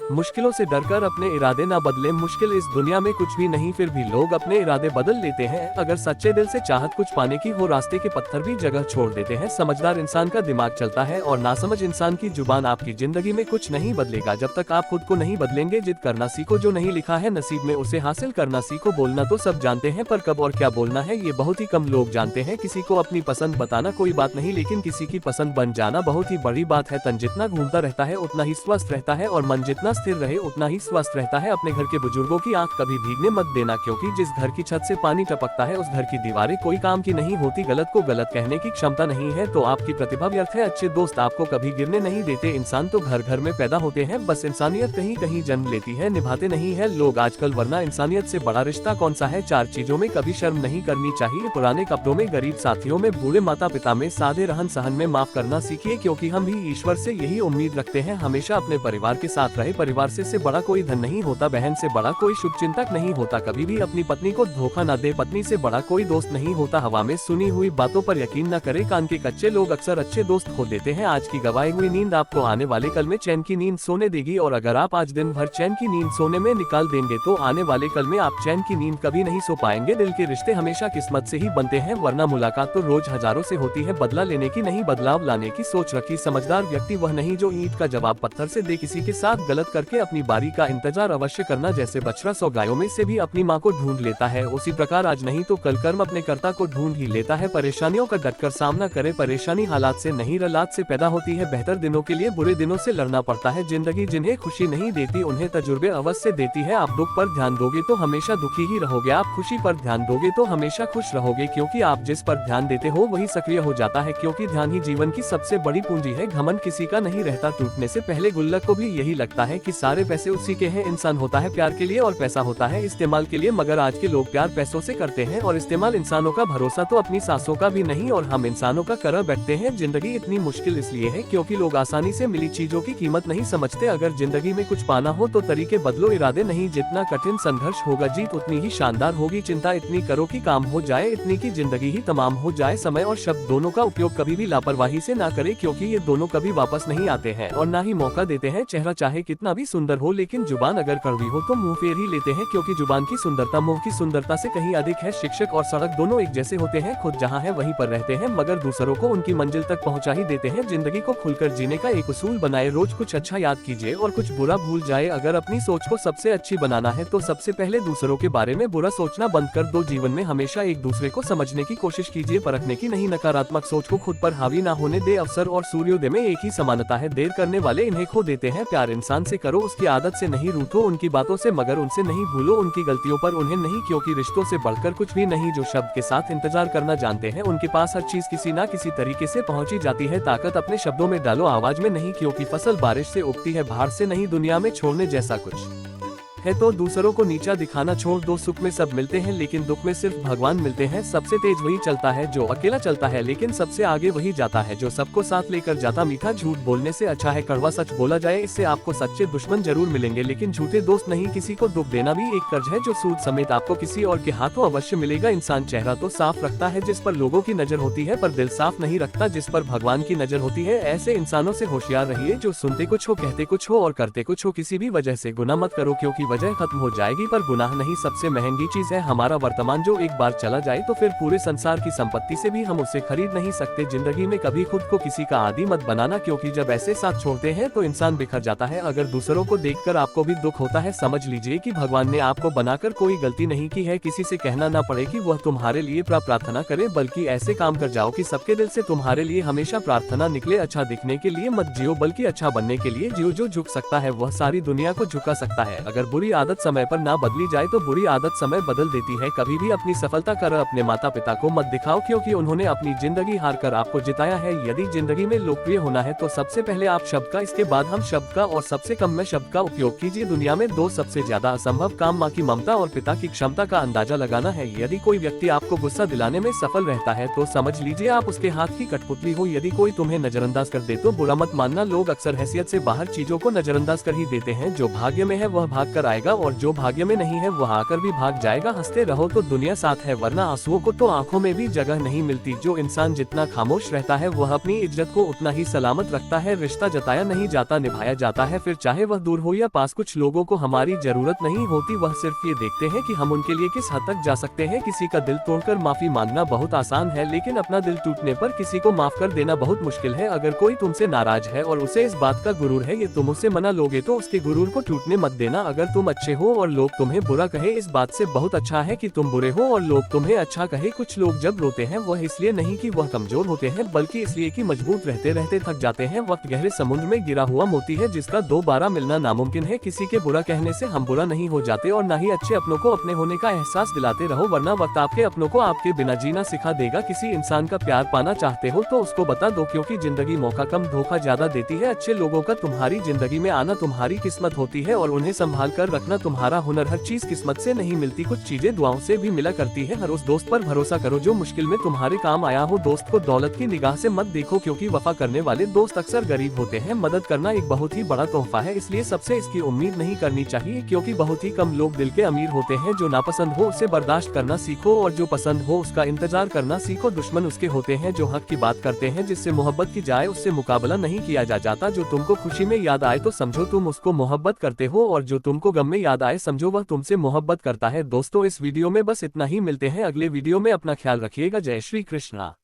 मुश्किलों से डरकर अपने इरादे ना बदलें। मुश्किल इस दुनिया में कुछ भी नहीं, फिर भी लोग अपने इरादे बदल लेते हैं। अगर सच्चे दिल से चाहत कुछ पाने की हो, रास्ते के पत्थर भी जगह छोड़ देते हैं। समझदार इंसान का दिमाग चलता है और नासमझ इंसान की जुबान। आपकी जिंदगी में कुछ नहीं बदलेगा जब तक आप खुद को नहीं बदलेंगे। जिद करना सीखो, जो नहीं लिखा है नसीब में उसे हासिल करना सीखो। बोलना तो सब जानते हैं, पर कब और क्या बोलना है ये बहुत ही कम लोग जानते हैं। किसी को अपनी पसंद बताना कोई बात नहीं, लेकिन किसी की पसंद बन जाना बहुत ही बड़ी बात है। तन जितना घूमता रहता है उतना ही स्वस्थ रहता है, और मन जितना स्थिर रहे उतना ही स्वस्थ रहता है। अपने घर के बुजुर्गों की आंख कभी भीगने मत देना, क्योंकि जिस घर की छत से पानी टपकता है उस घर की दीवारें कोई काम की नहीं होती। गलत को गलत कहने की क्षमता नहीं है तो आपकी प्रतिभा व्यर्थ है। अच्छे दोस्त आपको कभी गिरने नहीं देते। इंसान तो घर घर में पैदा होते हैं, बस इंसानियत कहीं कहीं जन्म लेती है, निभाते नहीं है लोग आजकल। वरना इंसानियत से बड़ा रिश्ता कौन सा है। 4 चीजों में कभी शर्म नहीं करनी चाहिए। पुराने कपड़ों में, गरीब साथियों में, बूढ़े माता पिता में, सादे रहन सहन में। माफ करना सीखिए, क्योंकि हम भी ईश्वर से यही उम्मीद रखते हैं। हमेशा अपने परिवार के साथ रहे। परिवार से बड़ा कोई धन नहीं होता, बहन से बड़ा कोई शुभ चिंतक नहीं होता। कभी भी अपनी पत्नी को धोखा न दे, पत्नी से बड़ा कोई दोस्त नहीं होता। हवा में सुनी हुई बातों पर यकीन न करे। कान के कच्चे लोग अक्सर अच्छे दोस्त खो देते हैं। आज की गवाई हुई नींद आपको आने वाले कल में चैन की नींद सोने देगी, और अगर आप आज दिन भर चैन की नींद सोने में निकाल देंगे तो आने वाले कल में आप चैन की नींद कभी नहीं सो पाएंगे। दिल के रिश्ते हमेशा किस्मत से ही बनते हैं, वरना मुलाकात तो रोज हजारों से होती है। बदला लेने की नहीं, बदलाव लाने की सोच रखी। समझदार व्यक्ति वह नहीं जो ईंट का जवाब पत्थर से दे। किसी के साथ गलत करके अपनी बारी का इंतजार अवश्य करना। जैसे बछड़ा 100 गायों में से भी अपनी माँ को ढूंढ लेता है, उसी प्रकार आज नहीं तो कल कर्म अपने कर्ता को ढूंढ ही लेता है। परेशानियों का डटकर सामना करे। परेशानी हालात से नहीं हालात से पैदा होती है। बेहतर दिनों के लिए बुरे दिनों से लड़ना पड़ता है। जिंदगी जिन्हें खुशी नहीं देती उन्हें तजुर्बे अवश्य देती है। आप दुख पर ध्यान दोगे तो हमेशा दुखी ही रहोगे, आप खुशी पर ध्यान दोगे तो हमेशा खुश रहोगे। क्योंकि आप जिस पर ध्यान देते हो वही सक्रिय हो जाता है। क्योंकि ध्यान ही जीवन की सबसे बड़ी पूंजी है। घमंड किसी का नहीं रहता, टूटने से पहले गुल्लक को भी यही लगता है कि सारे पैसे उसी के हैं। इंसान होता है प्यार के लिए और पैसा होता है इस्तेमाल के लिए, मगर आज के लोग प्यार पैसों से करते हैं और इस्तेमाल इंसानों का भरोसा तो अपनी सांसों का भी नहीं, और हम इंसानों का कर बैठते हैं। जिंदगी इतनी मुश्किल इसलिए है क्योंकि लोग आसानी से मिली चीजों की कीमत नहीं समझते। अगर जिंदगी में कुछ पाना हो तो तरीके बदलो, इरादे नहीं। जितना कठिन संघर्ष होगा जीत उतनी ही शानदार होगी। चिंता इतनी करो कि काम हो जाए, इतनी की जिंदगी ही तमाम हो जाए। समय और शब्द दोनों का उपयोग कभी भी लापरवाही से ना करे, क्योंकि ये दोनों कभी वापस नहीं आते हैं और ना ही मौका देते हैं। चेहरा चाहे कितना भी सुंदर हो, लेकिन जुबान अगर कड़वी हो तो मुंह फेर ही लेते हैं, क्योंकि जुबान की सुंदरता मुंह की सुंदरता से कहीं अधिक है। शिक्षक और सड़क दोनों एक जैसे होते हैं, खुद जहाँ है वहीं पर रहते हैं, मगर दूसरों को उनकी मंजिल तक पहुँचा ही देते हैं। जिंदगी को खुलकर जीने का एक उसूल बनाए, रोज कुछ अच्छा याद कीजिए और कुछ बुरा भूल जाए। अगर अपनी सोच को सबसे अच्छी बनाना है तो सबसे पहले दूसरों के बारे में बुरा सोचना बंद कर दो। जीवन में हमेशा एक दूसरे को समझने की कोशिश कीजिए, परखने की नहीं। नकारात्मक सोच को खुद पर हावी ना होने दे। अवसर और सूर्योदय में एक ही समानता है, देर करने वाले इन्हें खो देते हैं। प्यार इंसान से करो, उसकी आदत से नहीं। रूठो उनकी बातों से, मगर उनसे नहीं भूलो उनकी गलतियों पर उन्हें नहीं, क्योंकि रिश्तों से बढ़कर कुछ भी नहीं। जो शब्द के साथ इंतजार करना जानते हैं उनके पास हर चीज किसी ना किसी तरीके से पहुंची जाती है। ताकत अपने शब्दों में डालो, आवाज में नहीं, क्योंकि फसल बारिश से उगती है, बाहर से नहीं। दुनिया में छोड़ने जैसा कुछ है तो दूसरों को नीचा दिखाना छोड़ दो। सुख में सब मिलते हैं लेकिन दुख में सिर्फ भगवान मिलते हैं। सबसे तेज वही चलता है जो अकेला चलता है, लेकिन सबसे आगे वही जाता है जो सबको साथ लेकर जाता। मीठा झूठ बोलने से अच्छा है कड़वा सच बोला जाए, इससे आपको सच्चे दुश्मन जरूर मिलेंगे लेकिन झूठे दोस्त नहीं। किसी को दुख देना भी एक कर्ज है जो सूद समेत आपको किसी और के हाथों अवश्य मिलेगा। इंसान चेहरा तो साफ रखता है जिस पर लोगों की नजर होती है, पर दिल साफ नहीं रखता जिस पर भगवान की नजर होती है। ऐसे इंसानों से होशियार रहिए जो सुनते कुछ हो, कहते कुछ हो और करते कुछ हो। किसी भी वजह से गुनाह मत करो, क्योंकि वजह खत्म हो जाएगी पर गुनाह नहीं। सबसे महंगी चीज है हमारा वर्तमान, जो एक बार चला जाए तो फिर पूरे संसार की संपत्ति से भी हम उसे खरीद नहीं सकते। जिंदगी में कभी खुद को किसी का आदी मत बनाना, क्योंकि जब ऐसे साथ छोड़ते हैं तो इंसान बिखर जाता है। अगर दूसरों को देखकर आपको भी दुख होता है, समझ लीजिए कि भगवान ने आपको बनाकर कोई गलती नहीं की है। किसी से कहना ना पड़े कि वह तुम्हारे लिए प्रार्थना करे, बल्कि ऐसे काम कर जाओ कि सबके दिल से तुम्हारे लिए हमेशा प्रार्थना निकले। अच्छा दिखने के लिए मत जियो, बल्कि अच्छा बनने के लिए जियो। जो झुक सकता है वह सारी दुनिया को झुका सकता है। अगर बुरी आदत समय पर ना बदली जाए तो बुरी आदत समय बदल देती है। कभी भी अपनी सफलता कर अपने माता पिता को मत दिखाओ, क्योंकि उन्होंने अपनी जिंदगी हार कर आपको जिताया है। यदि जिंदगी में लोकप्रिय होना है तो सबसे पहले आप शब्द का, इसके बाद हम शब्द का और सबसे कम में शब्द का उपयोग कीजिए। दुनिया में दो सबसे ज्यादा असंभव काम माँ की ममता और पिता की क्षमता का अंदाजा लगाना है। यदि कोई व्यक्ति आपको गुस्सा दिलाने में सफल रहता है तो समझ लीजिए आप उसके हाथ की कठपुतली हो। यदि कोई तुम्हें नजरअंदाज कर दे तो बुरा मत मानना। लोग अक्सर हैसियत से बाहर चीजों को नजरअंदाज कर ही देते हैं। जो भाग्य में है वह भाग कर आएगा और जो भाग्य में नहीं है वह आकर भी भाग जाएगा। हंसते रहो तो दुनिया साथ है, वरना आंसुओं को तो आंखों में भी जगह नहीं मिलती। जो इंसान जितना खामोश रहता है वह अपनी इज्जत को उतना ही सलामत रखता है। रिश्ता जताया नहीं जाता, निभाया जाता है, फिर चाहे वह दूर हो या पास। कुछ लोगों को हमारी जरूरत नहीं होती, वह सिर्फ ये देखते हैं कि हम उनके लिए किस हद तक जा सकते हैं। किसी का दिल तोड़कर माफी मांगना बहुत आसान है, लेकिन अपना दिल टूटने पर किसी को माफ कर देना बहुत मुश्किल है। अगर कोई तुमसे नाराज है और उसे इस बात का गुरूर है ये तुम उससे मना लोगे तो उसके गुरूर को टूटने मत देना। अगर तुम अच्छे हो और लोग तुम्हें बुरा कहे, इस बात से बहुत अच्छा है कि तुम बुरे हो और लोग तुम्हें अच्छा कहे। कुछ लोग जब रोते हैं वह इसलिए नहीं कि वह कमजोर होते हैं, बल्कि इसलिए कि मजबूत रहते रहते थक जाते हैं। वक्त गहरे समुद्र में गिरा हुआ मोती है जिसका दोबारा मिलना नामुमकिन है। किसी के बुरा कहने से हम बुरा नहीं हो जाते और न ही अच्छे अपनों को अपने होने का एहसास दिलाते रहो, वरना वक्त आपके अपनों को आपके बिना जीना सिखा देगा। किसी इंसान का प्यार पाना चाहते हो तो उसको बता दो, क्योंकि जिंदगी मौका कम धोखा ज्यादा देती है। अच्छे लोगों का तुम्हारी जिंदगी में आना तुम्हारी किस्मत होती है और उन्हें संभाल कर रखना तुम्हारा हुनर। हर चीज किस्मत से नहीं मिलती, कुछ चीजें दुआओं से भी मिला करती है। हर उस दोस्त पर भरोसा करो जो मुश्किल में तुम्हारे काम आया हो। दोस्त को दौलत की निगाह से मत देखो, क्योंकि वफा करने वाले दोस्त अक्सर गरीब होते हैं। मदद करना एक बहुत ही बड़ा तोहफा है, इसलिए सबसे इसकी उम्मीद नहीं करनी चाहिए, क्योंकि बहुत ही कम लोग दिल के अमीर होते हैं। जो नापसंद हो उसे बर्दाश्त करना सीखो और जो पसंद हो उसका इंतजार करना सीखो। दुश्मन उसके होते हैं जो हक की बात करते हैं, जिससे मोहब्बत की जाए उससे मुकाबला नहीं किया जाता। जो तुमको खुशी में याद आए तो समझो तुम उसको मोहब्बत करते हो, और जो तुमको गम में याद आए समझो वह तुमसे मोहब्बत करता है। दोस्तों, इस वीडियो में बस इतना ही, मिलते हैं अगले वीडियो में। अपना ख्याल रखिएगा। जय श्री कृष्णा।